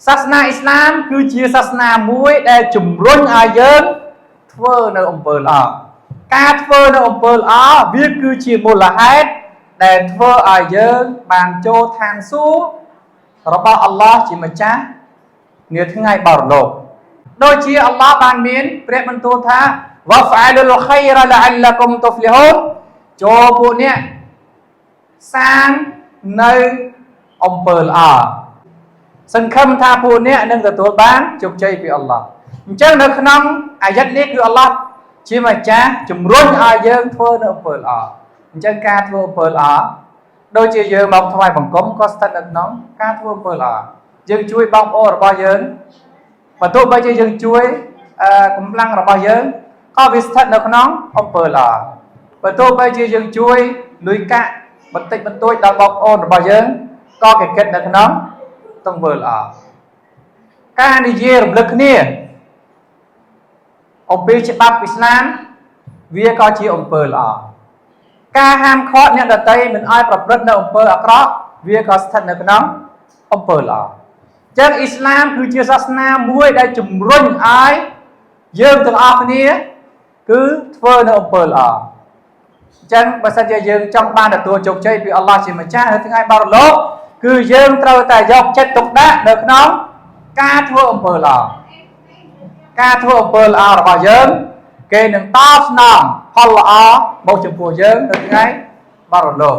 សាសនាអ៊ីស្លាមគឺជាសាសនាមួយដែលជំរុញឲ្យយើងធ្វើនៅអំពើល្អការធ្វើនៅអំពើល្អវាគឺជាមូលហេតុដែលធ្វើឲ្យយើងបានចូលឋានសួគ៌របស់អល់ឡោះជាម្ចាស់នាថ្ងៃបរលោកដូចជាអល់ឡោះបានមានព្រះបន្ទូលថាវ៉ាហ្វាលុលខៃរ៉ាឡាអលឡាគុំតុហ្វ្លីហ៊ូនចូលពួកអ្នកសាងនៅអំពើល្អសង្ឃឹមថាពួកអ្នកនឹងទទួលបានជោគជ័យពីអល់ឡោះអញ្ចឹងនៅក្នុងអាយ៉ាត់នេះគឺអល់ឡោះជាម្ចាស់ជំរុញឲ្យយើងធ្វើនៅអំពើល្អអញ្ចឹងការធ្វើអំពើល្អដូចជាយើងមកថ្វាយបង្គំក៏ស្ថិតនៅក្នុងការធ្វើអំពើល្អយើងជួយបងប្អូនរបស់យើងបើទោះបីជាយើងជួយកម្លាំងរបស់យើងក៏វាស្ថិតនៅក្នុងអំពើល្អបើទោះបីជាយើងជួយលុយកាក់បន្តិចបន្តួចដល់បងប្អូនរបស់យើងក៏គេគិតនៅក្នុងទង្វើល្អការនិយាយរំលឹកគ្នាអំពីច្បាប់អ៊ីស្លាមវាក៏ជាអំពើល្អការហាមឃាត់អ្នកដទៃមិនឲ្យប្រព្រឹត្តនៅអំពើអាក្រក់វាក៏ស្ថិតនៅក្នុងអំពើល្អចឹងអ៊ីស្លាមគឺជាសាសនាមួយដែលជំរុញឲ្យយើងទាំងអស់គ្នាគឺធ្វើនៅអំពើល្អអញ្ចឹងបើសិនជាយើងចង់បានទទួលជោគជ័យពីអល់ឡោះជាម្ចាស់នៅថ្ងៃបរលោកគឺយើងត្រូវតែយកចិត្តទុកដាក់នៅក្នុងការធ្វើអំពើល្អការធ្វើអំពើល្អរបស់យើងគេនឹងតបស្នងផលល្អមកចំពោះយើងនៅថ្ងៃបរលោក